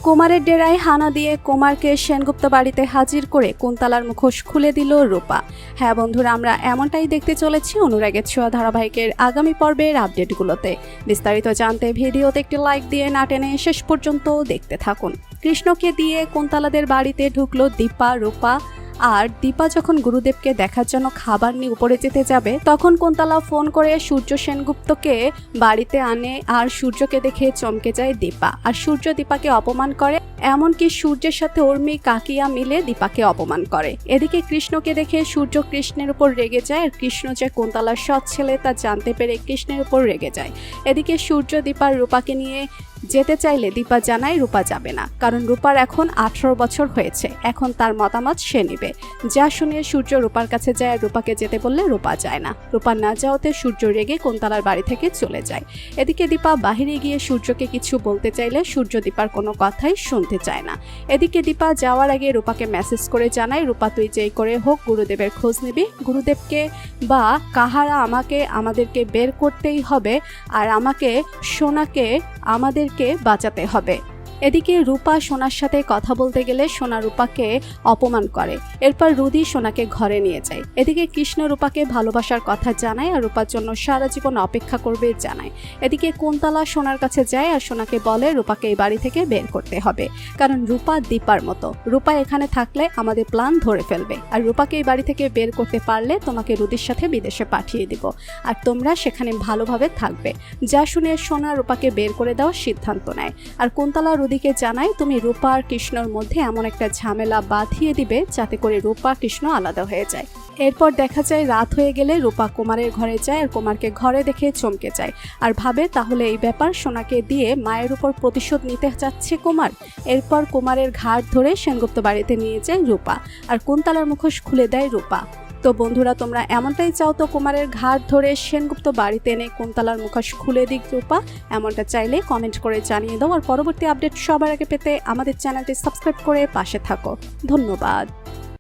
কুমারের ডেরায় হানা দিয়ে কুমারকে সেনগুপ্ত বাড়িতে হাজির করে কুন্তলার মুখোশ খুলে দিল রূপা। হ্যাঁ বন্ধুরা, আমরা এমনটাই দেখতে চলেছি অনুরাগের ছোঁয়া ধারাবাহিকের আগামী পর্বের আপডেটগুলোতে। বিস্তারিত জানতে ভিডিওতে একটি লাইক দিয়ে না টেনে শেষ পর্যন্ত দেখতে থাকুন। কৃষ্ণকে দিয়ে কুন্তলাদের বাড়িতে ঢুকলো দীপা, রূপা। আর দীপা যখন গুরুদেবকে দেখার জন্য খাবার নিয়ে উপরে যেতে যাবে, তখন কুন্তলা ফোন করে সূর্য সেনগুপ্তকে বাড়িতে আনে। আর সূর্যকে দেখে চমকে যায় দীপা। আর সূর্য দীপাকে অপমান করে, এমনকি সূর্যের সাথে উর্মি কাকিয়া মিলে দীপাকে অপমান করে। এদিকে কৃষ্ণকে দেখে সূর্য কৃষ্ণের উপর রেগে যায়। আর কৃষ্ণ যে কুন্তলার সৎ ছেলে তা জানতে পেরে কৃষ্ণের উপর রেগে যায়। এদিকে সূর্য দীপার রূপাকে নিয়ে যেতে চাইলে দীপা জানায় রূপা যাবে না, কারণ রূপার এখন 18 বছর হয়েছে, এখন তার মতামত সে নিবে। যা শুনে সূর্য রূপার কাছে যায়। আর রূপাকে যেতে বললে রূপা যায় না। রূপা না যাওয়াতে সূর্য রেগে কুন্তলার বাড়ি থেকে চলে যায়। এদিকে দীপা বাহিরে গিয়ে সূর্যকে কিছু বলতে চাইলে সূর্য দীপার কোনো কথাই শুনতে চায় না। এদিকে দীপা যাওয়ার আগে রূপাকে মেসেজ করে জানায়, রূপা তুই যেই করে হোক গুরুদেবের খোঁজ নিবি, গুরুদেবকে বা কাহারা আমাদেরকে বের করতেই হবে। আর আমাকে সোনাকে আমাদেরকে বাঁচাতে হবে। এদিকে রূপা সোনার সাথে কথা বলতে গেলে সোনা রূপাকে অপমান করে। এরপর রুদি সোনাকে ঘরে নিয়ে যায়। এদিকে কৃষ্ণ রূপাকে ভালোবাসার কথা জানায় আর রূপার জন্য সারা জীবন অপেক্ষা করবে জানায়। এদিকে কুন্তলা সোনার কাছে যায় আর সোনাকে বলে রূপাকে এই বাড়ি থেকে বের করতে হবে, কারণ রূপা দীপার মতো। রূপা এখানে থাকলে আমাদের প্ল্যান ধরে ফেলবে। আর রূপাকে এই বাড়ি থেকে বের করতে পারলে তোমাকে রুদির সাথে বিদেশে পাঠিয়ে দিব, আর তোমরা সেখানে ভালোভাবে থাকবে। যা শুনে সোনা রূপাকে বের করে দেওয়ার সিদ্ধান্ত নেয়। আর কুন্তলা রুদিকে জানায় তুমি রূপা আর কৃষ্ণর মধ্যে এমন একটা ঝামেলা বাঁধিয়ে দিবে যাতে করে রূপা কৃষ্ণ আলাদা হয়ে যায়। এরপর দেখা যায় রাত হয়ে গেলে রূপা কুমারের ঘরে যায় আর কুমারকে ঘরে দেখে চমকে যায়। আর ভাবে তাহলে এই ব্যাপার সোনাকে দিয়ে মায়ের উপর প্রতিশোধ নিতে যাচ্ছে কুমার। এরপর কুমারের ঘাট ধরে সেনগুপ্ত বাড়িতে নিয়ে যায় রূপা। আর কুন্তলার মুখোশ খুলে দেয় রূপা। তো বন্ধুরা, তোমরা এমনটাই চাও তো কুমারের ঘাট ধরে সেনগুপ্ত বাড়িতে এনে কুন্তলার মুখোশ খুলে দিক রূপা? এমনটা চাইলে কমেন্ট করে জানিয়ে দাও। আর পরবর্তী আপডেট সবার আগে পেতে আমাদের চ্যানেলটি সাবস্ক্রাইব করে পাশে থাকো। ধন্যবাদ।